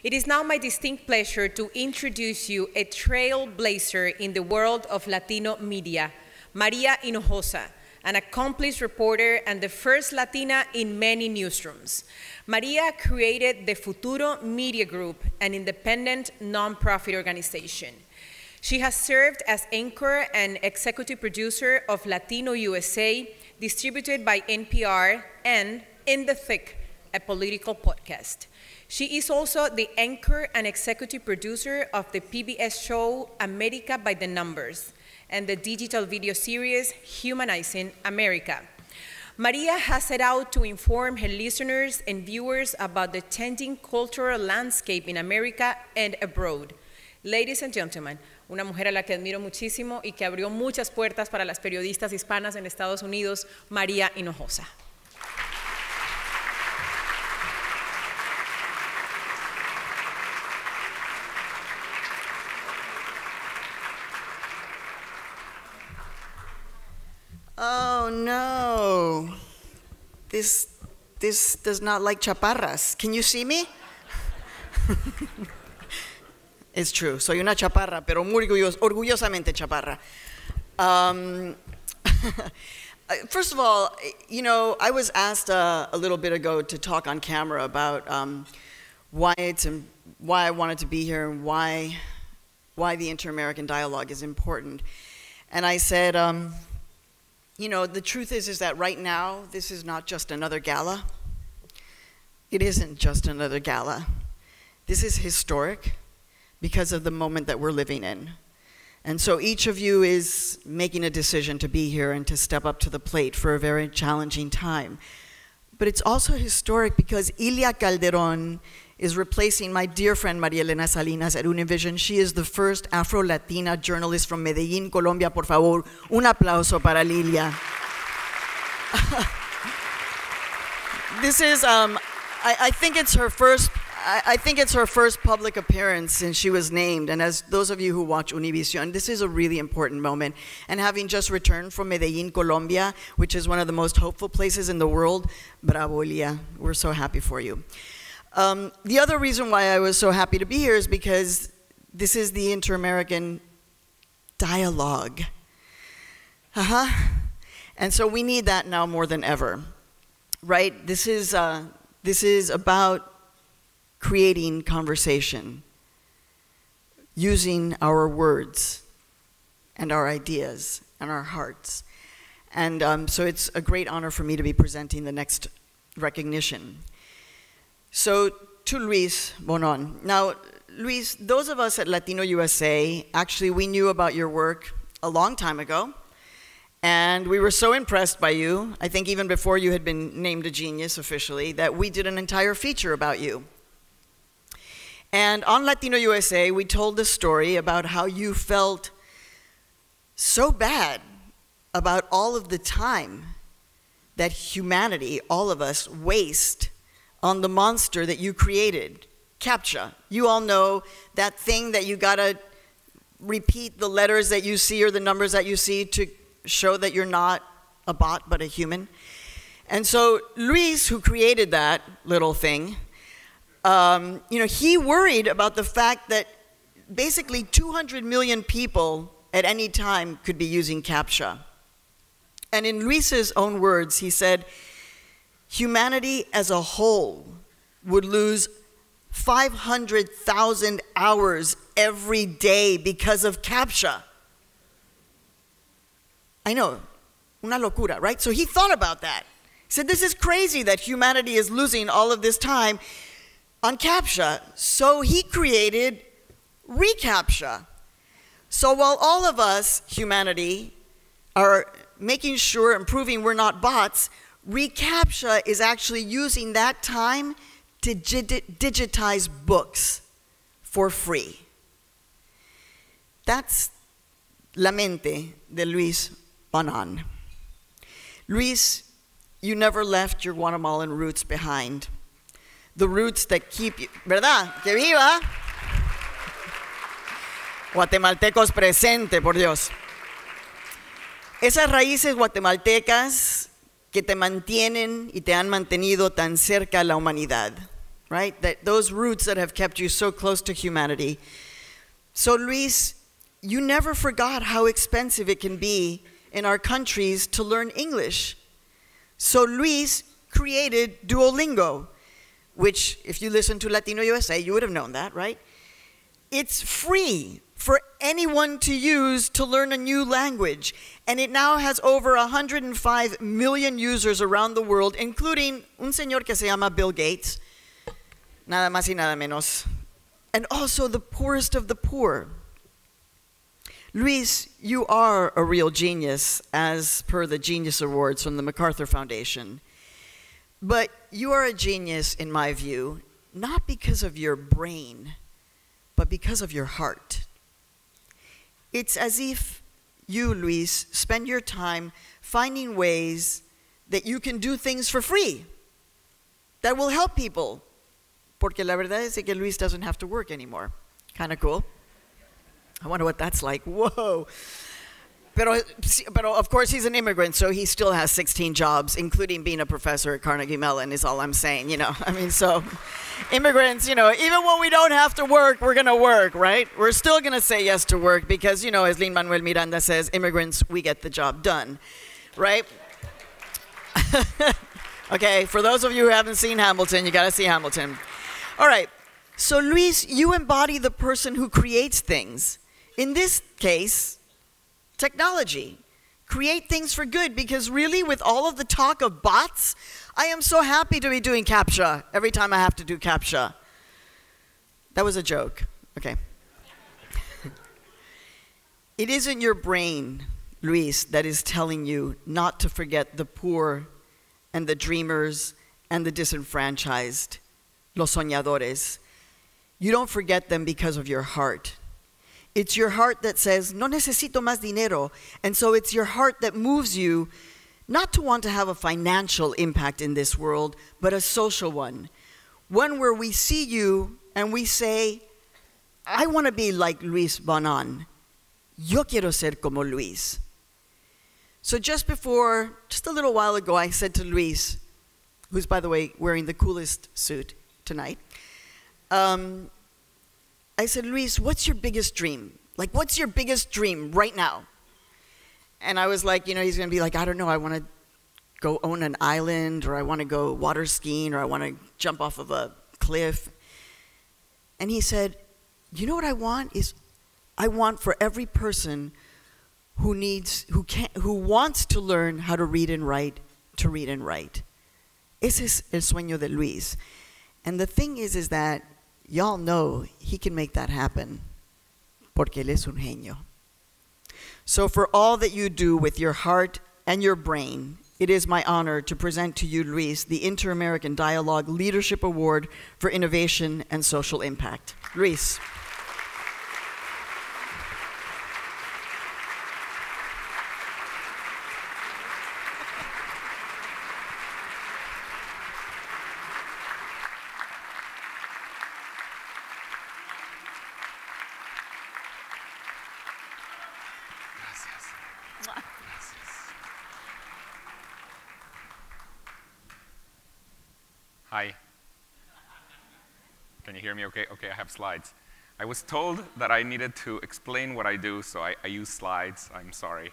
It is now my distinct pleasure to introduce you a trailblazer in the world of Latino media, Maria Hinojosa, an accomplished reporter and the first Latina in many newsrooms. Maria created the Futuro Media Group, an independent nonprofit organization. She has served as anchor and executive producer of Latino USA, distributed by NPR, and In the Thick, a political podcast. She is also the anchor and executive producer of the PBS show America by the Numbers and the digital video series Humanizing America. Maria has set out to inform her listeners and viewers about the changing cultural landscape in America and abroad. Ladies and gentlemen, una mujer a la que admiro muchísimo y que abrió muchas puertas para las periodistas hispanas en Estados Unidos, Maria Hinojosa. Oh no, this does not like chaparras. Can you see me? It's true, soy una chaparra, pero muy orgullosamente chaparra. First of all, you know, I was asked a little bit ago to talk on camera about why I wanted to be here and why the Inter-American dialogue is important. And I said, you know, the truth is that right now, this is not just another gala. It isn't just another gala. This is historic because of the moment that we're living in. And so each of you is making a decision to be here and to step up to the plate for a very challenging time. But it's also historic because Ilia Calderón is replacing my dear friend María Elena Salinas at Univision. She is the first Afro-Latina journalist from Medellín, Colombia. Por favor, un aplauso para Lilia. This is, I think it's her first public appearance since she was named. And as those of you who watch Univision, this is a really important moment. And having just returned from Medellín, Colombia, which is one of the most hopeful places in the world, bravo, Ilia. We're so happy for you. The other reason why I was so happy to be here is because this is the Inter-American dialogue. And so we need that now more than ever, right? This is about creating conversation, using our words and our ideas and our hearts. And so it's a great honor for me to be presenting the next recognition. So to Luis von Ahn. Now, Luis, those of us at Latino USA, actually we knew about your work a long time ago, and we were so impressed by you, I think even before you had been named a genius officially, that we did an entire feature about you. And on Latino USA, we told the story about how you felt so bad about all of the time that humanity, all of us, waste on the monster that you created, CAPTCHA. You all know that thing that you gotta repeat the letters that you see or the numbers that you see to show that you're not a bot but a human. And so Luis, who created that little thing, you know, he worried about the fact that basically 200 million people at any time could be using CAPTCHA. And in Luis's own words, he said, humanity as a whole would lose 500,000 hours every day because of CAPTCHA. I know, una locura, right? So he thought about that. He said, this is crazy that humanity is losing all of this time on CAPTCHA. So he created reCAPTCHA. So while all of us, humanity, are making sure and proving we're not bots, reCAPTCHA is actually using that time to digitize books for free. That's la mente de Luis von Ahn. Luis, you never left your Guatemalan roots behind. The roots that keep you, ¿verdad? Que viva. Guatemaltecos presente, por Dios. Esas raíces guatemaltecas que te mantienen y te han mantenido tan cerca a la humanidad, right? Those roots that have kept you so close to humanity. So Luis, you never forgot how expensive it can be in our countries to learn English. So Luis created Duolingo, which if you listen to Latino USA, you would have known that, right? It's free for anyone to use to learn a new language. And it now has over 105 million users around the world, including un señor que se llama Bill Gates, nada más y nada menos, and also the poorest of the poor. Luis, you are a real genius, as per the Genius Awards from the MacArthur Foundation. But you are a genius, in my view, not because of your brain, but because of your heart. It's as if you, Luis, spend your time finding ways that you can do things for free that will help people. Porque la verdad es que Luis doesn't have to work anymore. Kind of cool. I wonder what that's like. Whoa. Pero of course he's an immigrant, so he still has 16 jobs, including being a professor at Carnegie Mellon, is all I'm saying, you know. I mean, so immigrants, you know, even when we don't have to work, we're going to work, right? We're still going to say yes to work because, you know, as Lin-Manuel Miranda says, immigrants, we get the job done, right? Okay, for those of you who haven't seen Hamilton, you got to see Hamilton. All right, so Luis, you embody the person who creates things. In this case, technology. Create things for good, because really with all of the talk of bots, I am so happy to be doing CAPTCHA every time I have to do CAPTCHA. That was a joke, okay. It isn't your brain, Luis, that is telling you not to forget the poor and the dreamers and the disenfranchised, los soñadores. You don't forget them because of your heart. It's your heart that says, no necesito más dinero. And so it's your heart that moves you not to want to have a financial impact in this world, but a social one. One where we see you and we say, I want to be like Luis von Ahn. Yo quiero ser como Luis. So just a little while ago, I said to Luis, who's by the way wearing the coolest suit tonight, I said, Luis, what's your biggest dream? Like, what's your biggest dream right now? And I was like, you know, he's going to be like, I don't know, I want to go own an island, or I want to go water skiing, or I want to jump off of a cliff. And he said, you know what I want is, I want for every person who wants to learn how to read and write, to read and write. Ese es el sueño de Luis. And the thing is that y'all know he can make that happen, porque él es un genio. So for all that you do with your heart and your brain, it is my honor to present to you, Luis, the Inter-American Dialogue Leadership Award for Innovation and Social Impact. Luis. Hi. Can you hear me okay? Okay, I have slides. I was told that I needed to explain what I do, so I use slides. I'm sorry.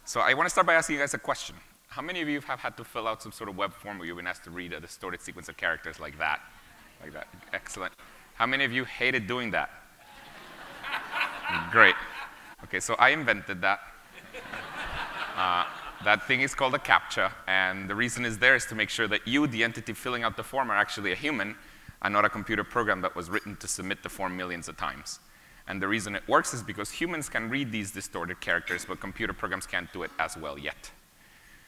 So I want to start by asking you guys a question. How many of you have had to fill out some sort of web form where you've been asked to read a distorted sequence of characters like that? Like that. Excellent. How many of you hated doing that? Great. Okay, so I invented that. That thing is called a CAPTCHA, and the reason is to make sure that you, the entity filling out the form, are actually a human and not a computer program that was written to submit the form millions of times. And the reason it works is because humans can read these distorted characters, but computer programs can't do it as well yet.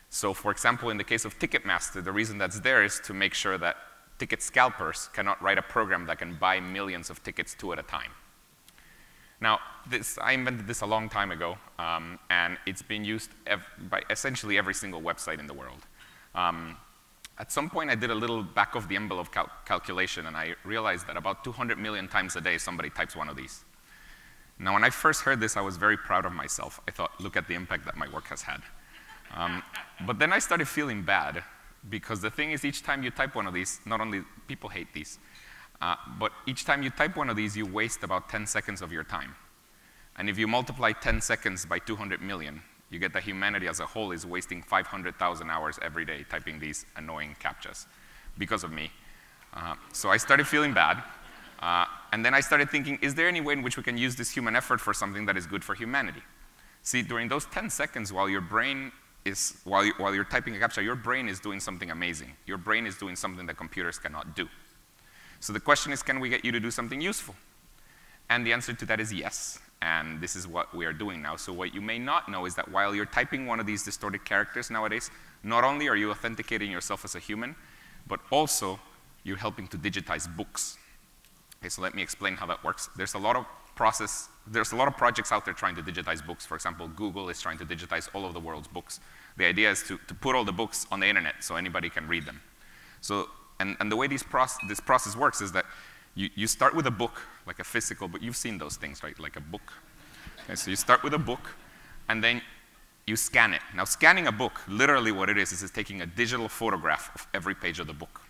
So for example, in the case of Ticketmaster, the reason that's there is to make sure that ticket scalpers cannot write a program that can buy millions of tickets two at a time. Now, I invented this a long time ago, and it's been used by essentially every single website in the world. At some point, I did a little back-of-the-envelope calculation, and I realized that about 200 million times a day, somebody types one of these. Now, when I first heard this, I was very proud of myself. I thought, look at the impact that my work has had. But then I started feeling bad, because the thing is, each time you type one of these, not only people hate these. But each time you type one of these, you waste about 10 seconds of your time. And if you multiply 10 seconds by 200 million, you get that humanity as a whole is wasting 500,000 hours every day typing these annoying CAPTCHAs because of me. So I started feeling bad. And then I started thinking, is there any way in which we can use this human effort for something that is good for humanity? See, during those 10 seconds while your brain is, while you're typing a CAPTCHA, your brain is doing something amazing. Your brain is doing something that computers cannot do. So the question is, can we get you to do something useful? And the answer to that is yes. And this is what we are doing now. So what you may not know is that while you're typing one of these distorted characters nowadays, not only are you authenticating yourself as a human, but also you're helping to digitize books. Okay, so let me explain how that works. There's a lot of projects out there trying to digitize books. For example, Google is trying to digitize all of the world's books. The idea is to put all the books on the internet so anybody can read them. So, and the way this process works is that you start with a book, like a physical, but you've seen those things, right? Like a book. Okay, so you start with a book, and then you scan it. Now, scanning a book, literally what it is it's taking a digital photograph of every page of the book.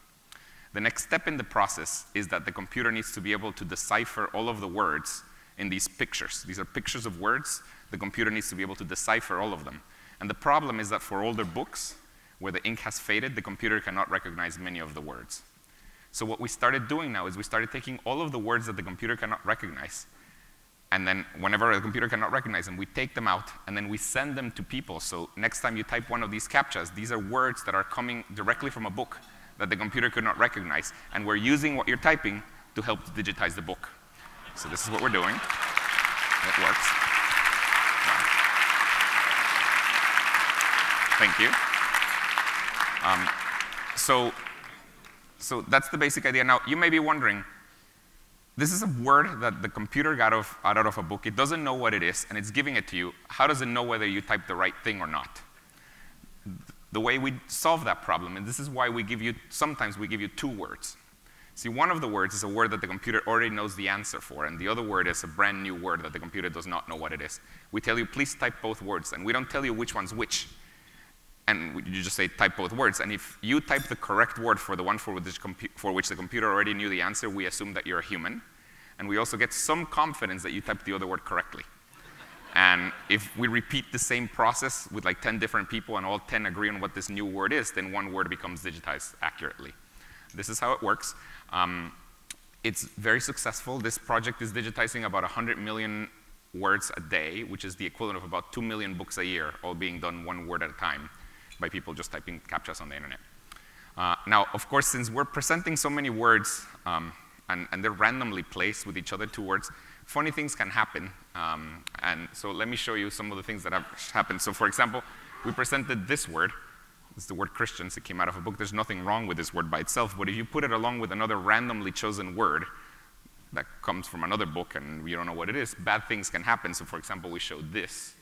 The next step in the process is that the computer needs to be able to decipher all of the words in these pictures. These are pictures of words. The computer needs to be able to decipher all of them. And the problem is that for older books, where the ink has faded, the computer cannot recognize many of the words. So what we started doing now is we started taking all of the words that the computer cannot recognize, and then whenever the computer cannot recognize them, we take them out, and then we send them to people. So next time you type one of these CAPTCHAs, these are words that are coming directly from a book that the computer could not recognize, and we're using what you're typing to help to digitize the book. So this is what we're doing. It works. Thank you. So that's the basic idea. Now, you may be wondering, this is a word that the computer got out of a book. It doesn't know what it is, and it's giving it to you. How does it know whether you typed the right thing or not? The way we solve that problem, and this is why sometimes we give you two words. See, one of the words is a word that the computer already knows the answer for, and the other word is a brand new word that the computer does not know what it is. We tell you, please type both words, and we don't tell you which one's which. And you just say, type both words. And if you type the correct word for the one for which the computer already knew the answer, we assume that you're a human. And we also get some confidence that you typed the other word correctly. And if we repeat the same process with like 10 different people and all 10 agree on what this new word is, then one word becomes digitized accurately. This is how it works. It's very successful. This project is digitizing about 100 million words a day, which is the equivalent of about 2 million books a year, all being done one word at a time by people just typing CAPTCHAs on the internet. Now, of course, since we're presenting so many words, and they're randomly placed with each other, two words, funny things can happen. And so let me show you some of the things that have happened. So for example, we presented this word. This is the word Christians. It came out of a book. There's nothing wrong with this word by itself, but if you put it along with another randomly chosen word that comes from another book and you don't know what it is, bad things can happen. So for example, we showed this.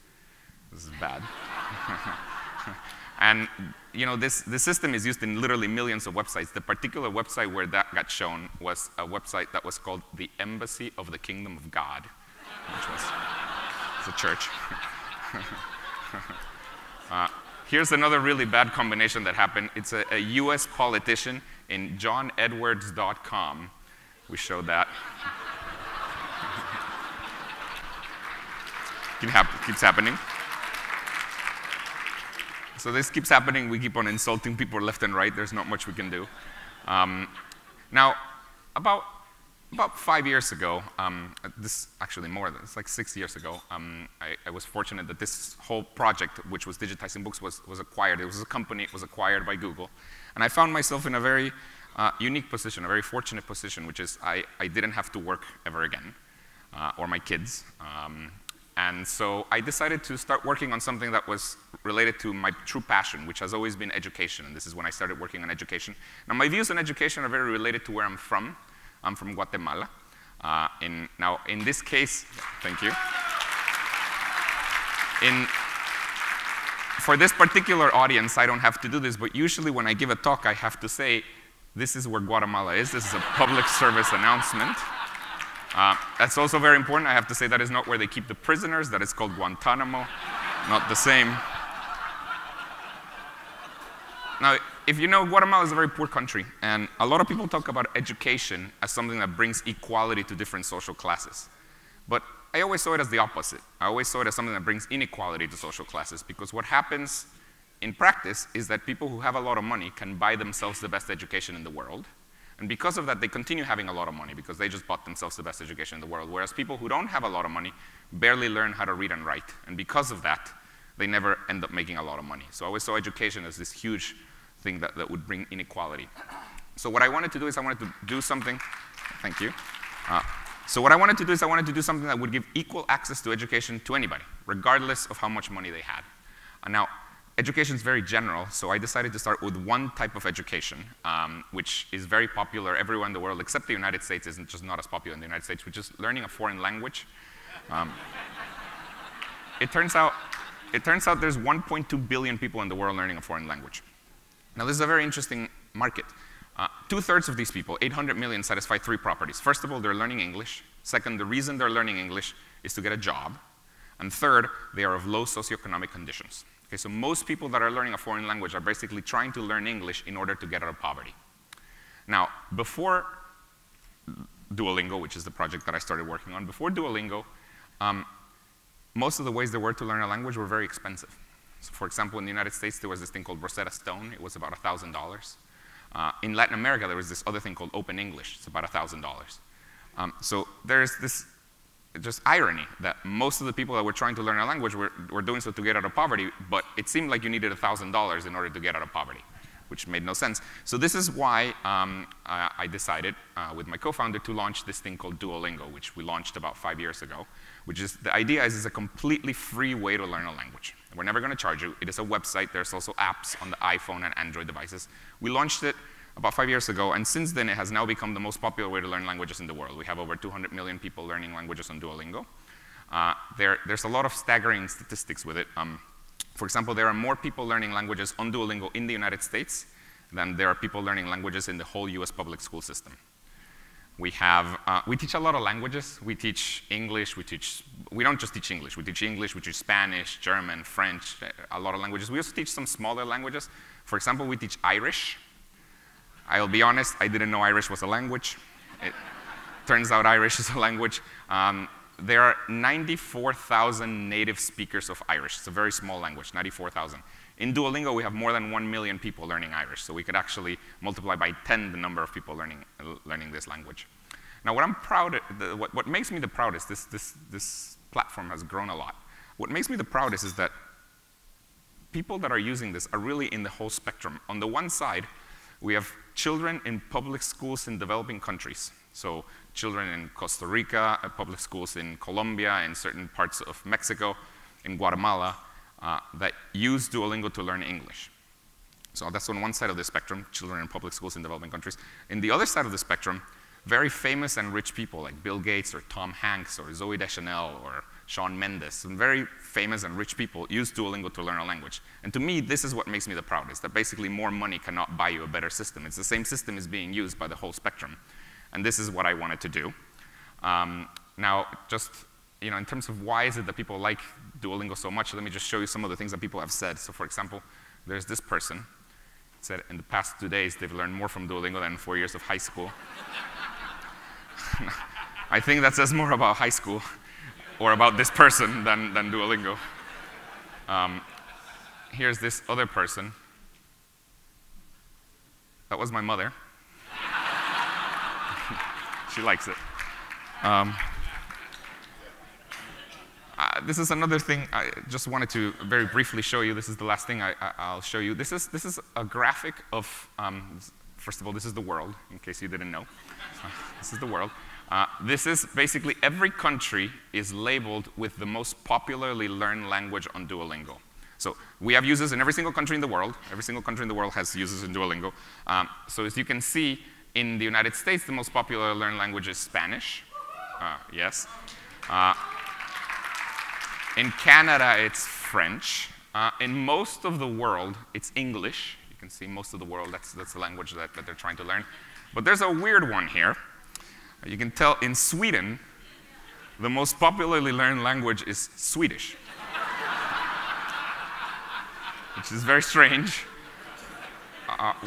This is bad. And you know, this system is used in literally millions of websites. The particular website where that got shown was a website that was called the Embassy of the Kingdom of God, which was a church. Here's another really bad combination that happened. It's a US politician in johnedwards.com. We showed that. Keeps happening. So this keeps happening. We keep on insulting people left and right. There's not much we can do. Now, about 5 years ago, actually more than, it's like 6 years ago, I was fortunate that this whole project, which was digitizing books, was acquired. It was a company, it was acquired by Google. And I found myself in a very unique position, a very fortunate position, which is I didn't have to work ever again, or my kids. And so I decided to start working on something that was related to my true passion, which has always been education. And this is when I started working on education. Now, my views on education are very related to where I'm from. I'm from Guatemala. Now, in this case, thank you. For this particular audience, I don't have to do this, but usually when I give a talk, I have to say, this is where Guatemala is. This is a public service announcement. That's also very important. I have to say that is not where they keep the prisoners. That is called Guantanamo. Not the same. Now, if you know, Guatemala is a very poor country, and a lot of people talk about education as something that brings equality to different social classes. But I always saw it as the opposite. I always saw it as something that brings inequality to social classes, because what happens in practice is that people who have a lot of money can buy themselves the best education in the world, and because of that, they continue having a lot of money because they just bought themselves the best education in the world, whereas people who don't have a lot of money barely learn how to read and write, and because of that, they never end up making a lot of money. So I always saw education as this huge thing that would bring inequality. So what I wanted to do is I wanted to do something, thank you. So what I wanted to do is I wanted to do something that would give equal access to education to anybody, regardless of how much money they had. Now, education is very general, so I decided to start with one type of education, which is very popular everywhere in the world, except the United States isn't just not as popular in the United States, which is learning a foreign language. It turns out there's 1.2 billion people in the world learning a foreign language. Now, this is a very interesting market. 2/3 of these people, 800 million, satisfy 3 properties. First of all, they're learning English. Second, the reason they're learning English is to get a job. And third, they are of low socioeconomic conditions. Okay, so most people that are learning a foreign language are basically trying to learn English in order to get out of poverty. Now, before Duolingo, which is the project that I started working on, before Duolingo, most of the ways there were to learn a language were very expensive. So for example, in the United States, there was this thing called Rosetta Stone. It was about $1,000. In Latin America, there was this other thing called Open English. It's about $1,000. So there's this just irony that most of the people that were trying to learn a language were doing so to get out of poverty, but it seemed like you needed $1,000 in order to get out of poverty, which made no sense. So this is why I decided with my co-founder to launch this thing called Duolingo, which we launched about 5 years ago, which is, the idea is it's a completely free way to learn a language. We're never going to charge you. It is a website. There's also apps on the iPhone and Android devices. We launched it about 5 years ago, and since then it has now become the most popular way to learn languages in the world. We have over 200 million people learning languages on Duolingo. There's a lot of staggering statistics with it. For example, there are more people learning languages on Duolingo in the United States than there are people learning languages in the whole US public school system. We teach a lot of languages. We teach English, we don't just teach English, we teach Spanish, German, French, a lot of languages. We also teach some smaller languages. For example, we teach Irish. I'll be honest, I didn't know Irish was a language. It turns out Irish is a language. There are 94,000 native speakers of Irish. It's a very small language, 94,000. In Duolingo, we have more than 1 million people learning Irish, so we could actually multiply by 10 the number of people learning this language. Now, what I'm proud of, what makes me the proudest, this platform has grown a lot. What makes me the proudest is that people that are using this are really in the whole spectrum. On the one side, we have children in public schools in developing countries. So children in Costa Rica, public schools in Colombia, in certain parts of Mexico, in Guatemala, that use Duolingo to learn English. So that's on one side of the spectrum, children in public schools in developing countries. In the other side of the spectrum, very famous and rich people like Bill Gates or Tom Hanks or Zooey Deschanel or Shawn Mendes, some very famous and rich people use Duolingo to learn a language. And to me, this is what makes me the proudest, that basically more money cannot buy you a better system. It's the same system is being used by the whole spectrum. And this is what I wanted to do. Now, just in terms of why is it that people like Duolingo so much, let me just show you some of the things that people have said. So for example, there's this person. It said in the past 2 days, they've learned more from Duolingo than in 4 years of high school. I think that says more about high school or about this person than Duolingo. Here's this other person. That was my mother. She likes it. This is another thing I just wanted to very briefly show you. This is the last thing I'll show you. This is a graphic of, first of all, this is the world, in case you didn't know. This is the world. This is basically every country is labeled with the most popularly learned language on Duolingo. So we have users in every single country in the world. Every single country in the world has users in Duolingo. So as you can see, in the United States, the most popular learned language is Spanish. Yes. In Canada, it's French. In most of the world, it's English. You can see most of the world, that's the language that they're trying to learn. But there's a weird one here. You can tell in Sweden, the most popularly learned language is Swedish, which is very strange.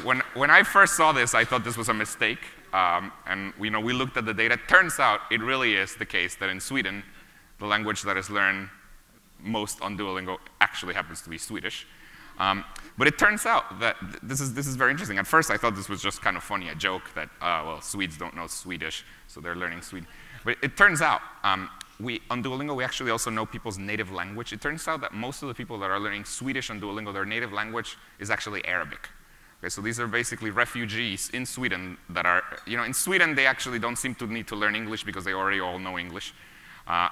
when I first saw this, I thought this was a mistake. And we looked at the data. Turns out it really is the case that in Sweden, the language that is learned most on Duolingo actually happens to be Swedish. But it turns out that this is very interesting. At first, I thought this was just kind of funny, a joke that, well, Swedes don't know Swedish, so they're learning Swedish. But it turns out, on Duolingo, we actually also know people's native language. It turns out that most of the people that are learning Swedish on Duolingo, their native language is actually Arabic. Okay, so these are basically refugees in Sweden that are, in Sweden, they actually don't seem to need to learn English because they already all know English.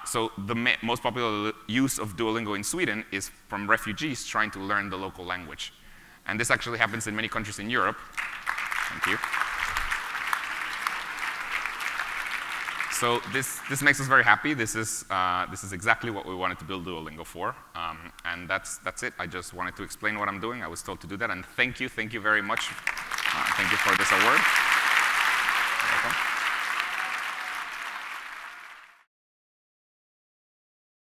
So the most popular use of Duolingo in Sweden is from refugees trying to learn the local language. And this actually happens in many countries in Europe. Thank you. So this makes us very happy. This is exactly what we wanted to build Duolingo for. And that's it. I just wanted to explain what I'm doing. I was told to do that. And thank you very much. Thank you for this award.